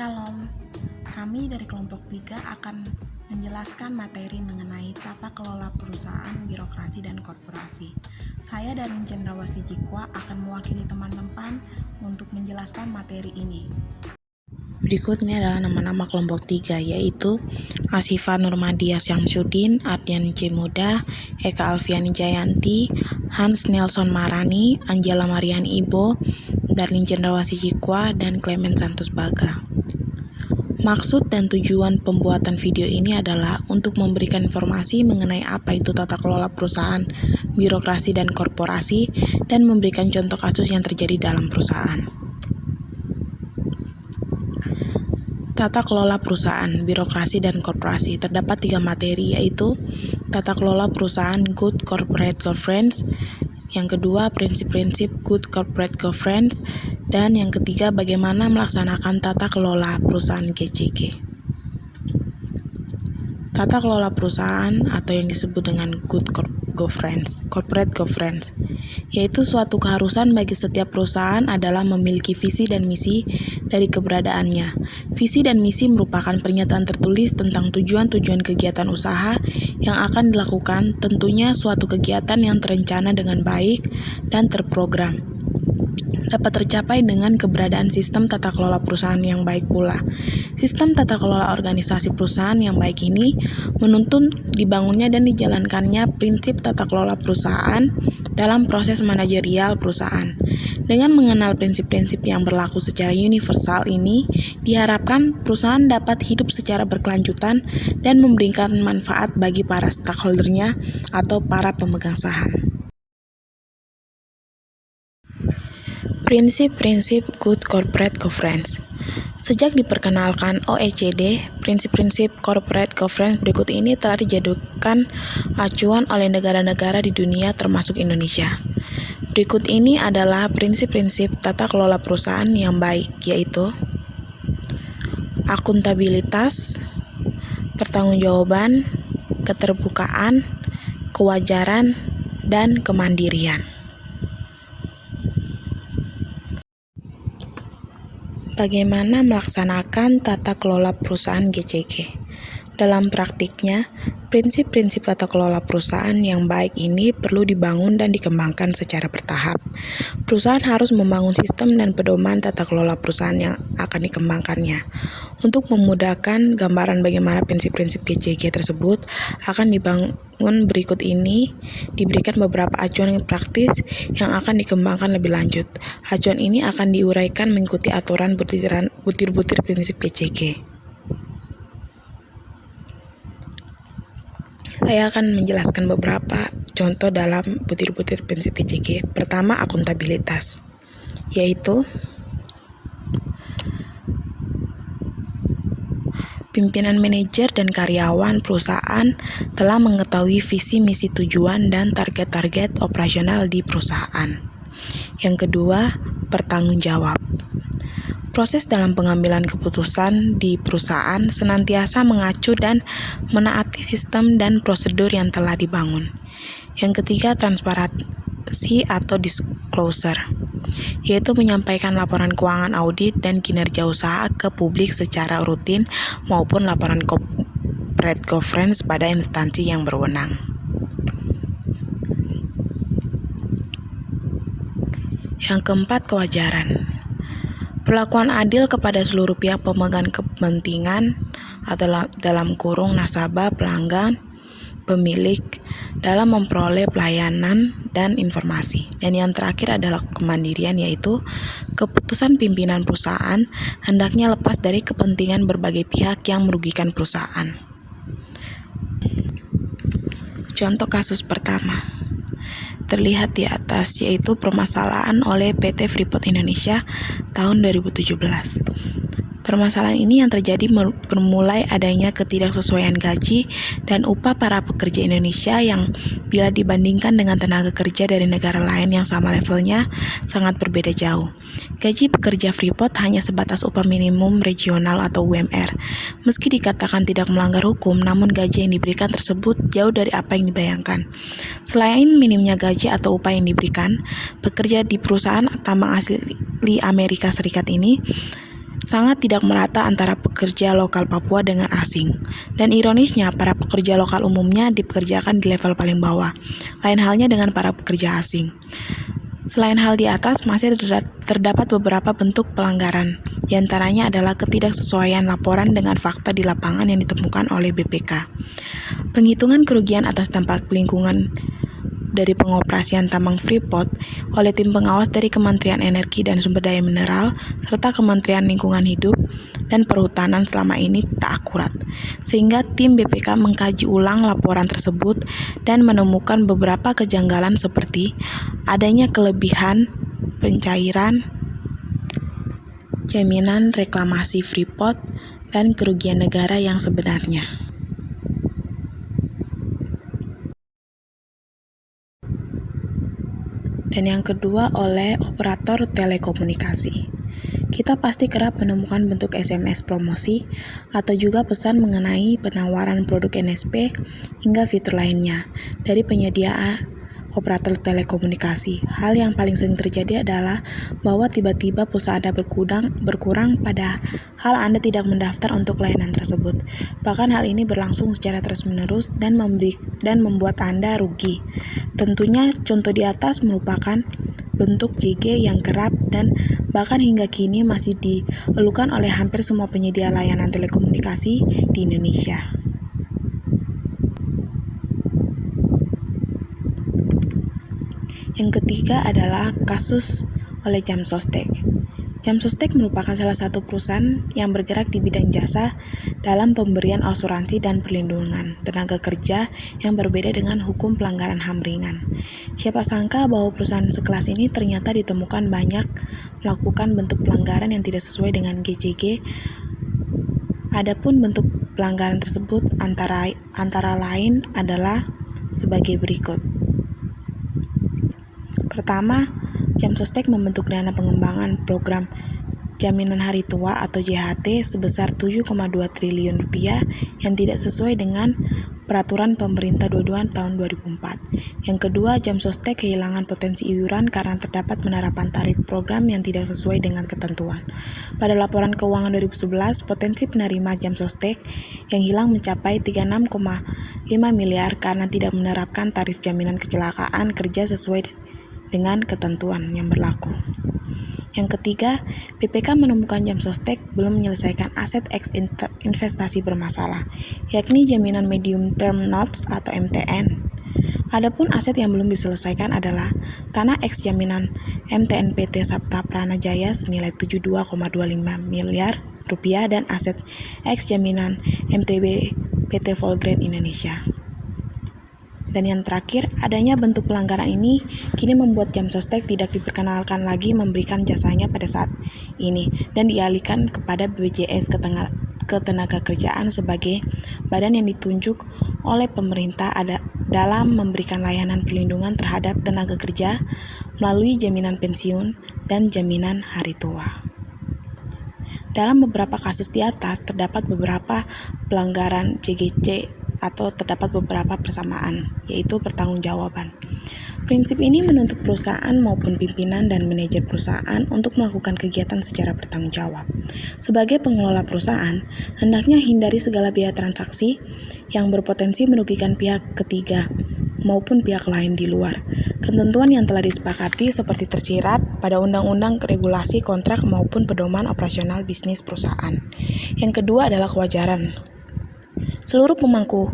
Shalom, kami dari kelompok 3 akan menjelaskan materi mengenai tata kelola perusahaan, birokrasi, dan korporasi. Saya dari Cendrawasih Jikwa akan mewakili teman-teman untuk menjelaskan materi ini. Berikut ini adalah nama-nama kelompok 3, yaitu Asifa Nurmadia Syamsuddin, Ardian C. Muda, Eka Alfiani Jayanti, Hans Nelson Marani, Angela Mariani Ibo, Darlin Cendrawasih Jikwa, dan Clement Santos Baga. Maksud dan tujuan pembuatan video ini adalah untuk memberikan informasi mengenai apa itu tata kelola perusahaan, birokrasi, dan korporasi, dan memberikan contoh kasus yang terjadi dalam perusahaan. Tata kelola perusahaan, birokrasi, dan korporasi. Terdapat 3 materi, yaitu tata kelola perusahaan Good Corporate Governance, yang kedua prinsip-prinsip Good Corporate Governance, dan yang ketiga bagaimana melaksanakan tata kelola perusahaan GCG. Tata kelola perusahaan atau yang disebut dengan Good Corporate Governance, yaitu suatu keharusan bagi setiap perusahaan adalah memiliki visi dan misi dari keberadaannya. Visi dan misi merupakan pernyataan tertulis tentang tujuan-tujuan kegiatan usaha yang akan dilakukan, tentunya suatu kegiatan yang terencana dengan baik dan terprogram. Dapat tercapai dengan keberadaan sistem tata kelola perusahaan yang baik pula. Sistem tata kelola organisasi perusahaan yang baik ini menuntun dibangunnya dan dijalankannya prinsip tata kelola perusahaan dalam proses manajerial perusahaan. Dengan mengenal prinsip-prinsip yang berlaku secara universal ini, diharapkan perusahaan dapat hidup secara berkelanjutan dan memberikan manfaat bagi para stakeholder-nya atau para pemegang saham. Prinsip-prinsip Good Corporate Governance. Sejak diperkenalkan OECD, prinsip-prinsip Corporate Governance berikut ini telah dijadikan acuan oleh negara-negara di dunia termasuk Indonesia. Berikut ini adalah prinsip-prinsip tata kelola perusahaan yang baik, yaitu akuntabilitas, pertanggungjawaban, keterbukaan, kewajaran, dan kemandirian. Bagaimana melaksanakan tata kelola perusahaan GCG? Dalam praktiknya, prinsip-prinsip tata kelola perusahaan yang baik ini perlu dibangun dan dikembangkan secara bertahap. Perusahaan harus membangun sistem dan pedoman tata kelola perusahaan yang akan dikembangkannya. Untuk memudahkan gambaran bagaimana prinsip-prinsip GCG tersebut akan dibangun berikut ini, diberikan beberapa acuan yang praktis yang akan dikembangkan lebih lanjut. Acuan ini akan diuraikan mengikuti aturan butir-butir prinsip GCG. Saya akan menjelaskan beberapa contoh dalam butir-butir prinsip GCG. Pertama, akuntabilitas, yaitu pimpinan, manajer, dan karyawan perusahaan telah mengetahui visi, misi, tujuan, dan target-target operasional di perusahaan. Yang kedua, bertanggung jawab. Proses dalam pengambilan keputusan di perusahaan senantiasa mengacu dan menaati sistem dan prosedur yang telah dibangun. Yang ketiga, transparansi atau disclosure, yaitu menyampaikan laporan keuangan, audit, dan kinerja usaha ke publik secara rutin maupun laporan corporate governance pada instansi yang berwenang. Yang keempat, kewajaran. Perlakuan adil kepada seluruh pihak pemegang kepentingan atau dalam kurung nasabah, pelanggan, pemilik dalam memperoleh pelayanan dan informasi. Dan yang terakhir adalah kemandirian, yaitu keputusan pimpinan perusahaan hendaknya lepas dari kepentingan berbagai pihak yang merugikan perusahaan. Contoh kasus pertama terlihat di atas, yaitu permasalahan oleh PT Freeport Indonesia tahun 2017. Permasalahan ini yang terjadi bermulai adanya ketidaksesuaian gaji dan upah para pekerja Indonesia yang bila dibandingkan dengan tenaga kerja dari negara lain yang sama levelnya sangat berbeda jauh. Gaji pekerja Freeport hanya sebatas upah minimum regional atau UMR. Meski dikatakan tidak melanggar hukum, namun gaji yang diberikan tersebut jauh dari apa yang dibayangkan. Selain minimnya gaji atau upah yang diberikan, pekerja di perusahaan tambang asli Amerika Serikat ini sangat tidak merata antara pekerja lokal Papua dengan asing. Dan ironisnya, para pekerja lokal umumnya dipekerjakan di level paling bawah. Lain halnya dengan para pekerja asing. Selain hal di atas, masih terdapat beberapa bentuk pelanggaran. Di antaranya adalah ketidaksesuaian laporan dengan fakta di lapangan yang ditemukan oleh BPK. Penghitungan kerugian atas dampak lingkungan dari pengoperasian tambang Freeport oleh tim pengawas dari Kementerian Energi dan Sumber Daya Mineral serta Kementerian Lingkungan Hidup dan Perhutanan selama ini tak akurat, sehingga tim BPK mengkaji ulang laporan tersebut dan menemukan beberapa kejanggalan seperti adanya kelebihan pencairan jaminan reklamasi Freeport dan kerugian negara yang sebenarnya. Dan yang kedua oleh operator telekomunikasi. Kita pasti kerap menemukan bentuk SMS promosi atau juga pesan mengenai penawaran produk NSP hingga fitur lainnya dari penyedia operator telekomunikasi. Hal yang paling sering terjadi adalah bahwa tiba-tiba pulsa Anda berkurang padahal Anda tidak mendaftar untuk layanan tersebut. Bahkan hal ini berlangsung secara terus-menerus dan membuat Anda rugi. Tentunya contoh di atas merupakan bentuk JG yang kerap dan bahkan hingga kini masih dikeluhkan oleh hampir semua penyedia layanan telekomunikasi di Indonesia. Yang ketiga adalah kasus oleh Jam Sostek. Jam Sostek merupakan salah satu perusahaan yang bergerak di bidang jasa dalam pemberian asuransi dan perlindungan tenaga kerja yang berbeda dengan hukum pelanggaran HAM ringan. Siapa sangka bahwa perusahaan sekelas ini ternyata ditemukan banyak melakukan bentuk pelanggaran yang tidak sesuai dengan GCG. Adapun bentuk pelanggaran tersebut antara lain adalah sebagai berikut. Pertama, Jam Sostek membentuk dana pengembangan program Jaminan Hari Tua atau JHT sebesar 7,2 triliun rupiah yang tidak sesuai dengan Peraturan Pemerintah 22 tahun 2004. Yang kedua, Jam Sostek kehilangan potensi iuran karena terdapat penerapan tarif program yang tidak sesuai dengan ketentuan. Pada laporan keuangan 2011, potensi penerima Jam Sostek yang hilang mencapai 36,5 miliar karena tidak menerapkan tarif jaminan kecelakaan kerja sesuai dengan ketentuan yang berlaku. Yang ketiga, BPK menemukan Jam Sostek belum menyelesaikan aset X investasi bermasalah, yakni jaminan medium term notes atau MTN. Adapun aset yang belum diselesaikan adalah tanah X jaminan MTN PT Sabta Pranajaya senilai 72,25 miliar rupiah dan aset X jaminan MTB PT Volgreen Indonesia. Dan yang terakhir, adanya bentuk pelanggaran ini kini membuat Jam Sostek tidak diperkenalkan lagi memberikan jasanya pada saat ini dan dialihkan kepada BPJS Ketenagakerjaan sebagai badan yang ditunjuk oleh pemerintah dalam memberikan layanan perlindungan terhadap tenaga kerja melalui jaminan pensiun dan jaminan hari tua. Dalam beberapa kasus di atas terdapat beberapa pelanggaran JGC atau terdapat beberapa persamaan, yaitu pertanggungjawaban. Prinsip ini menuntut perusahaan maupun pimpinan dan manajer perusahaan untuk melakukan kegiatan secara bertanggung jawab. Sebagai pengelola perusahaan, hendaknya hindari segala biaya transaksi yang berpotensi merugikan pihak ketiga maupun pihak lain di luar ketentuan yang telah disepakati seperti tersirat pada Undang-Undang Regulasi Kontrak maupun Pedoman Operasional Bisnis Perusahaan. Yang kedua adalah kewajaran. Seluruh pemangku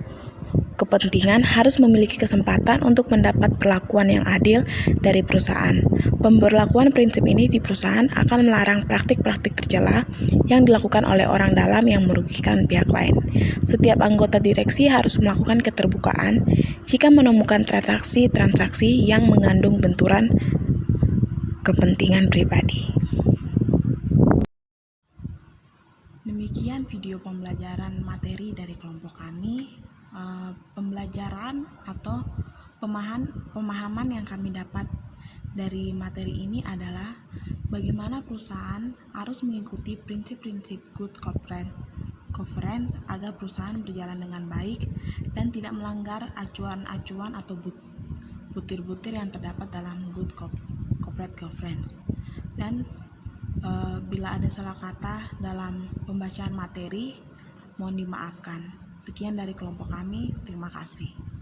kepentingan harus memiliki kesempatan untuk mendapat perlakuan yang adil dari perusahaan. Pemberlakuan prinsip ini di perusahaan akan melarang praktik-praktik tercela yang dilakukan oleh orang dalam yang merugikan pihak lain. Setiap anggota direksi harus melakukan keterbukaan jika menemukan transaksi-transaksi yang mengandung benturan kepentingan pribadi. Demikian video pembelajaran materi dari kelompok kami. Pembelajaran atau pemahaman yang kami dapat dari materi ini adalah bagaimana perusahaan harus mengikuti prinsip-prinsip good corporate governance agar perusahaan berjalan dengan baik dan tidak melanggar acuan-acuan atau butir-butir yang terdapat dalam good corporate governance. Dan Bila ada salah kata dalam pembacaan materi, mohon dimaafkan. Sekian dari kelompok kami, terima kasih.